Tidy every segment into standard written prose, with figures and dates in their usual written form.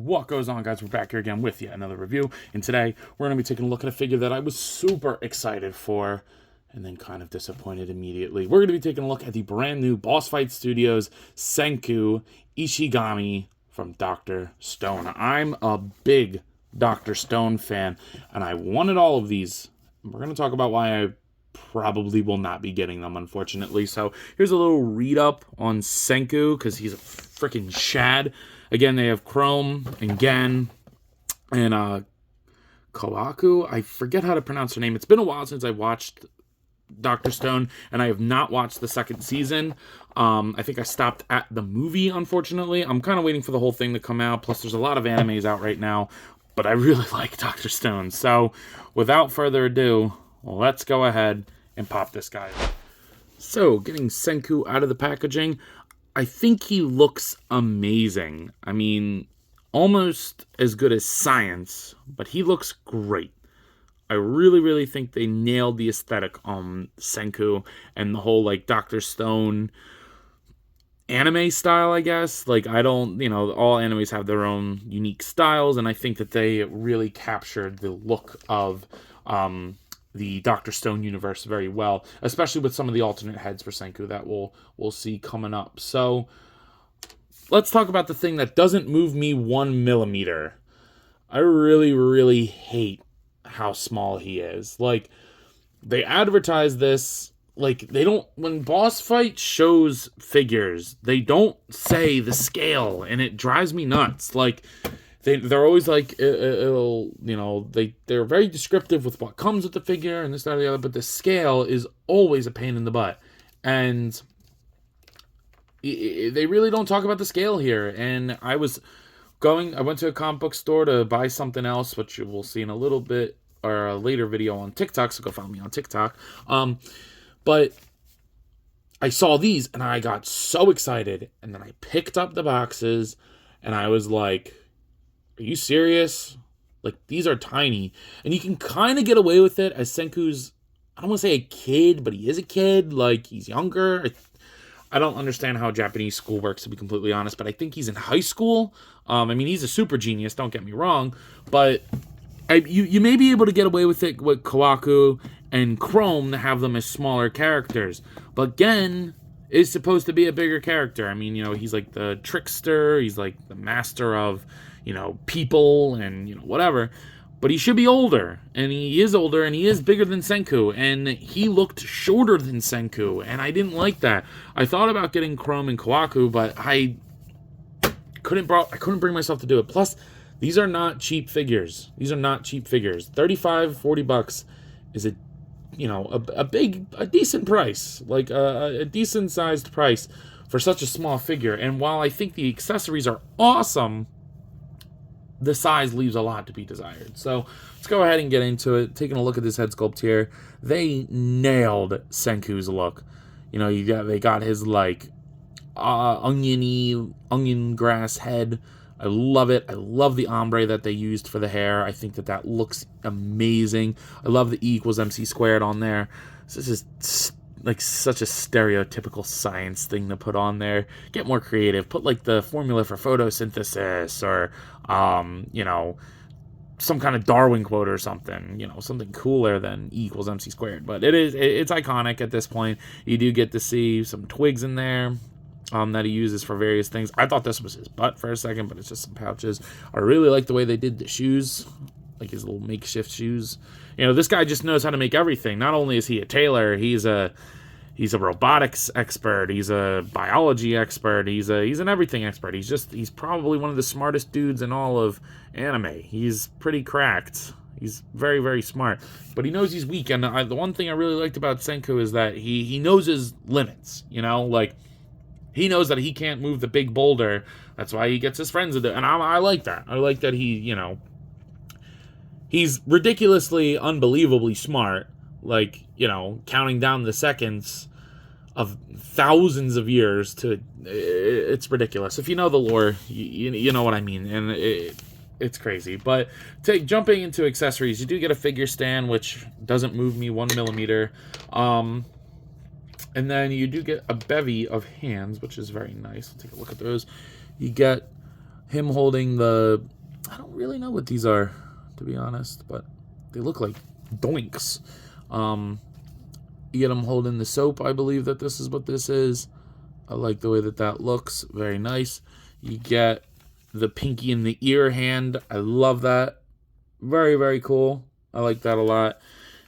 What goes on, guys? We're back here again with yet another review, and today we're going to be taking a look at a figure that I was super excited for and then kind of disappointed immediately. We're going to be taking a look at the brand new Bossfight Studios Senku Ishigami from Dr. Stone. I'm a big Dr. Stone fan, and I wanted all of these. We're going to talk about why I probably will not be getting them, unfortunately. So here's a little read up on Senku, because he's a freaking Shad. Again, they have Chrome and Gen and Kawaku. I forget how to pronounce her name. It's been a while since I watched Dr. Stone, and I have not watched the second season. I think I stopped at the movie, unfortunately. I'm kind of waiting for the whole thing to come out. Plus, there's a lot of animes out right now, but I really like Dr. Stone. So, without further ado, let's go ahead and pop this guy. So, getting Senku out of the packaging, I think he looks amazing. I mean, almost as good as Science, but he looks great. I really, really think they nailed the aesthetic on Senku and the whole, like, Dr. Stone anime style, I guess. Like, I don't, all animes have their own unique styles, and I think that they really captured the look of the Dr. Stone universe very well, especially with some of the alternate heads for Senku that we'll see coming up. So, let's talk about the thing that doesn't move me 1 millimeter. I really, really hate how small he is. Like, they advertise this, like, they don't, when Bossfight shows figures, they don't say the scale, and it drives me nuts. Like, they're always like, they're very descriptive with what comes with the figure and this, that, or the other, but the scale is always a pain in the butt. And they really don't talk about the scale here. And I went to a comic book store to buy something else, which we'll see in a little bit, or a later video on TikTok, so go follow me on TikTok. But I saw these, and I got so excited, and then I picked up the boxes, and I was like, are you serious? Like, these are tiny. And you can kind of get away with it as Senku's, I don't want to say a kid, but he is a kid. Like, he's younger. I don't understand how Japanese school works, to be completely honest, but I think he's in high school. I mean, he's a super genius, don't get me wrong, but you may be able to get away with it with Kawaku and Chrome to have them as smaller characters. But Gen is supposed to be a bigger character. I mean, he's like the trickster, he's like the master of, people and, whatever. But he should be older, and he is older, and he is bigger than Senku, and he looked shorter than Senku, and I didn't like that. I thought about getting Chrome and Kawaku, but I couldn't bring myself to do it. Plus, these are not cheap figures. These are not cheap figures. $35-$40 is a decent price, like a decent sized price for such a small figure. And while I think the accessories are awesome, the size leaves a lot to be desired. So let's go ahead and get into it. Taking a look at this head sculpt here, they nailed Senku's look. They got his like onion grass head. I love it. I love the ombre that they used for the hair. I think that looks amazing. I love the E=mc² on there. This is like such a stereotypical science thing to put on there. Get more creative. Put like the formula for photosynthesis, or some kind of Darwin quote or something. Something cooler than E=mc². But it's iconic at this point. You do get to see some twigs in there that he uses for various things. I thought this was his butt for a second, but it's just some pouches. I really like the way they did the shoes, like his little makeshift shoes. This guy just knows how to make everything. Not only is he a tailor, he's a robotics expert, he's a biology expert, he's an everything expert. He's probably one of the smartest dudes in all of anime. He's pretty cracked. He's very, very smart, but he knows he's weak. And the one thing I really liked about Senku is that he knows his limits. Like, he knows that he can't move the big boulder. That's why he gets his friends to do it. And I like that. I like that he's ridiculously, unbelievably smart. Like, counting down the seconds of thousands of years to... It's ridiculous. If you know the lore, you know what I mean. And it's crazy. But jumping into accessories, you do get a figure stand, which doesn't move me 1 millimeter. And then you do get a bevy of hands, which is very nice. Let's take a look at those. You get him holding the I don't really know what these are, to be honest, but they look like doinks. You get them holding the soap. I believe that this is what this is. I like the way that that looks. Very nice. You get the pinky in the ear hand. I love that. Very, very cool. I like that a lot.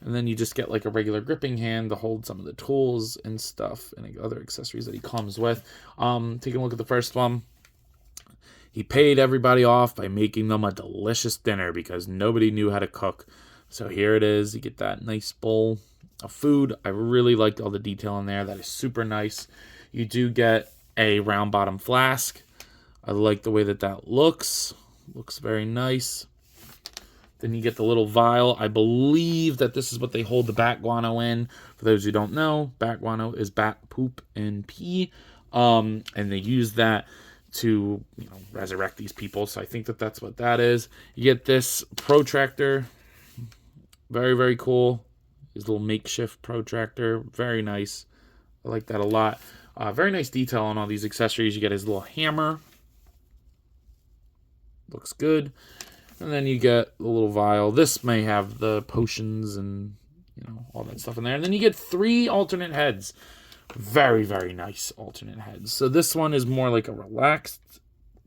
And then you just get like a regular gripping hand to hold some of the tools and stuff and other accessories that he comes with. Taking a look at the first one. He paid everybody off by making them a delicious dinner because nobody knew how to cook. So here it is. You get that nice bowl of food. I really liked all the detail in there. That is super nice. You do get a round bottom flask. I like the way that that looks. Looks very nice. Then you get the little vial. I believe that this is what they hold the bat guano in. For those who don't know, bat guano is bat poop and pee. And they use that to, resurrect these people. So I think that that's what that is. You get this protractor. Very, very cool. His little makeshift protractor. Very nice. I like that a lot. Very nice detail on all these accessories. You get his little hammer. Looks good. And then you get the little vial. This may have the potions and, all that stuff in there. And then you get 3 alternate heads. Very, very nice alternate heads. So this one is more like a relaxed,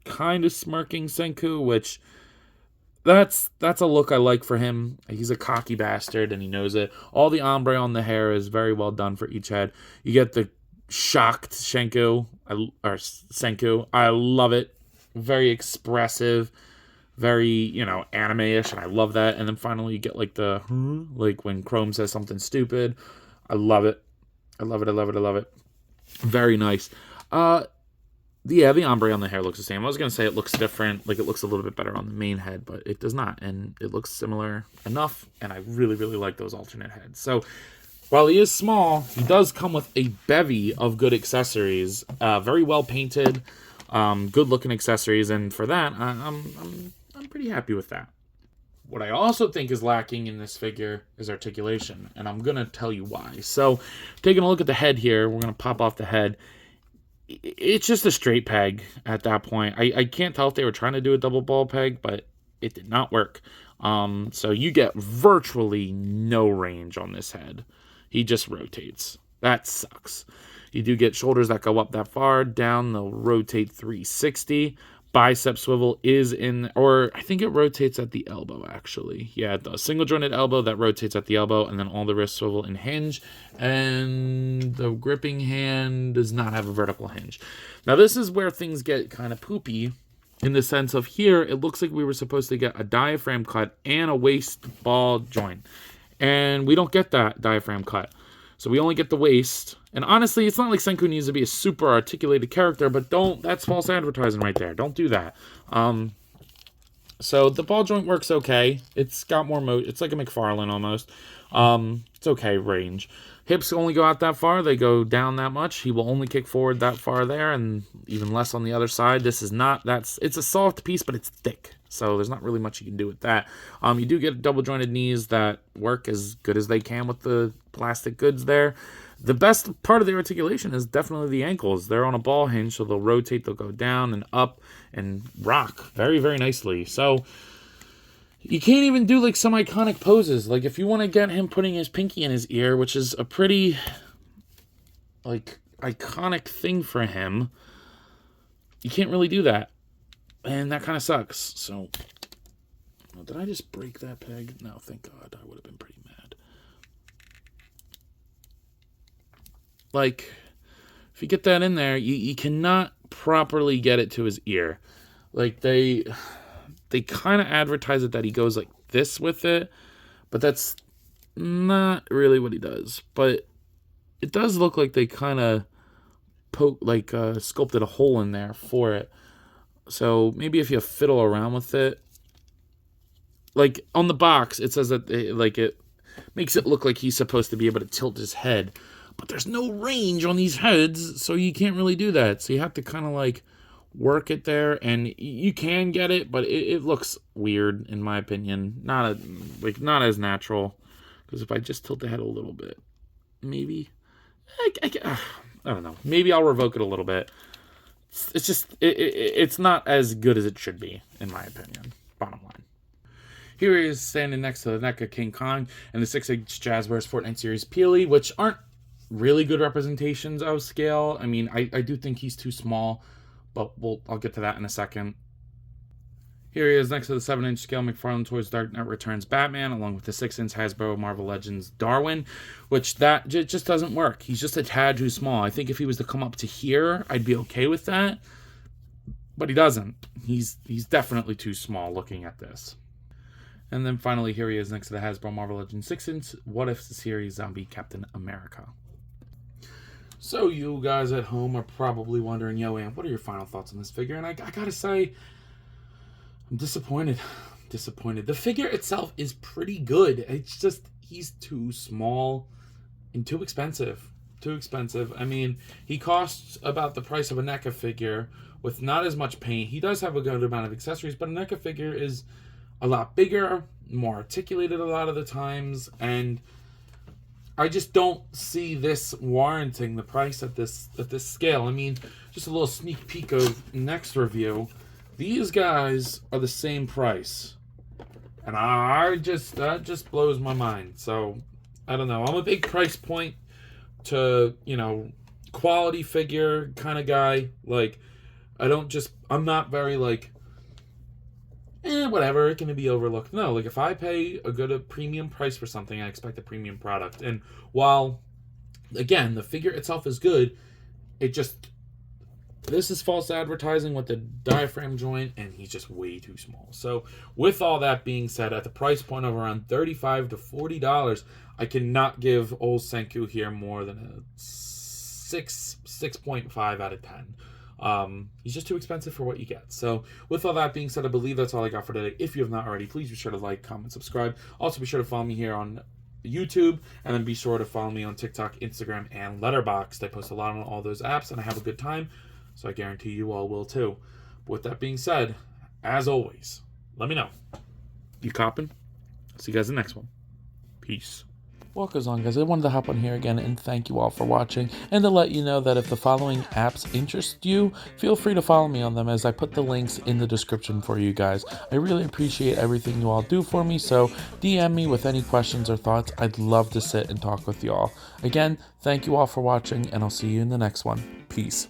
kind of smirking Senku, which that's a look I like for him. He's a cocky bastard, and he knows it. All the ombre on the hair is very well done for each head. You get the shocked Senku. I love it. Very expressive. Very, anime-ish, and I love that. And then finally you get like the, like when Chrome says something stupid. I love it. I love it. Very nice. The ombre on the hair looks the same. I was going to say it looks different. Like, it looks a little bit better on the main head, but it does not. And it looks similar enough, and I really, really like those alternate heads. So, while he is small, he does come with a bevy of good accessories. Very well painted, good-looking accessories, and for that, I'm pretty happy with that. What I also think is lacking in this figure is articulation, and I'm going to tell you why. So, taking a look at the head here, we're going to pop off the head. It's just a straight peg at that point. I can't tell if they were trying to do a double ball peg, but it did not work. So you get virtually no range on this head. He just rotates. That sucks. You do get shoulders that go up that far. Down, they'll rotate 360. Bicep swivel is in, or I think it rotates at the elbow, actually. Yeah, it does. Single jointed elbow that rotates at the elbow, and then all the wrist swivel and hinge. And the gripping hand does not have a vertical hinge. Now, this is where things get kind of poopy, in the sense of here, it looks like we were supposed to get a diaphragm cut and a waist ball joint. And we don't get that diaphragm cut. So we only get the waist. And honestly, it's not like Senku needs to be a super articulated character, but that's false advertising right there. Don't do that. So the ball joint works okay. It's got more it's like a McFarlane almost. It's okay range. Hips only go out that far. They go down that much. He will only kick forward that far there, and even less on the other side. This is not, it's a soft piece, but it's thick. So there's not really much you can do with that. You do get double jointed knees that work as good as they can with the plastic goods there. The best part of the articulation is definitely the ankles. They're on a ball hinge, so they'll rotate, they'll go down and up and rock very, very nicely. So you can't even do like some iconic poses. Like if you want to get him putting his pinky in his ear, which is a pretty like iconic thing for him, you can't really do that. And that kind of sucks. So, did I just break that peg? No, thank God. I would have been pretty mad. Like, if you get that in there, you cannot properly get it to his ear. Like, they kind of advertise it that he goes like this with it, but that's not really what he does. But it does look like they kind of sculpted a hole in there for it. So maybe if you fiddle around with it, like on the box, it says that it makes it look like he's supposed to be able to tilt his head, but there's no range on these heads, so you can't really do that. So you have to kind of like work it there, and you can get it, but it looks weird in my opinion. Not as natural. Because if I just tilt the head a little bit, maybe I don't know. Maybe I'll revoke it a little bit. It's just it's not as good as it should be, in my opinion. Here he is standing next to the NECA King Kong and the 6-inch Jazzwares Fortnite Series Peely, which aren't really good representations of scale. I mean, I do think he's too small, but I'll get to that in a second. Here he is next to the 7-inch scale McFarlane Toys Dark Knight Returns Batman, along with the 6-inch Hasbro Marvel Legends Darwin, which that just doesn't work. He's just a tad too small. I think if he was to come up to here, I'd be okay with that, but he doesn't. He's definitely too small looking at this. And then finally, here he is next to the Hasbro Marvel Legends 6-inch What If Series Zombie Captain America. So you guys at home are probably wondering, yo, Ant, what are your final thoughts on this figure? And I gotta say, I'm disappointed. The figure itself is pretty good. It's just, he's too small and too expensive. I mean, he costs about the price of a NECA figure with not as much paint. He does have a good amount of accessories, but a NECA figure is a lot bigger, more articulated a lot of the times, and I just don't see this warranting the price at this scale. I mean, just a little sneak peek of next review. These guys are the same price, and that just blows my mind. So I don't know. I'm a big price point to, quality figure kind of guy. Like, I'm not very like, whatever, it can be overlooked. No, like, if I pay a premium price for something, I expect a premium product. And while, again, the figure itself is good, this is false advertising with the diaphragm joint, and he's just way too small. So with all that being said, at the price point of around $35 to $40, I cannot give old Senku here more than a 6.5 out of 10. He's just too expensive for what you get. So with all that being said, I believe that's all I got for today. If you have not already, please be sure to like, comment, subscribe. Also be sure to follow me here on YouTube, and then be sure to follow me on TikTok, Instagram, and Letterboxd. I post a lot on all those apps, and I have a good time, so I guarantee you all will too. But with that being said, as always, let me know. You copping? See you guys in the next one. Peace. What goes on, guys? I wanted to hop on here again and thank you all for watching, and to let you know that if the following apps interest you, feel free to follow me on them, as I put the links in the description for you guys. I really appreciate everything you all do for me, so DM me with any questions or thoughts. I'd love to sit and talk with you all. Again, thank you all for watching, and I'll see you in the next one. Peace.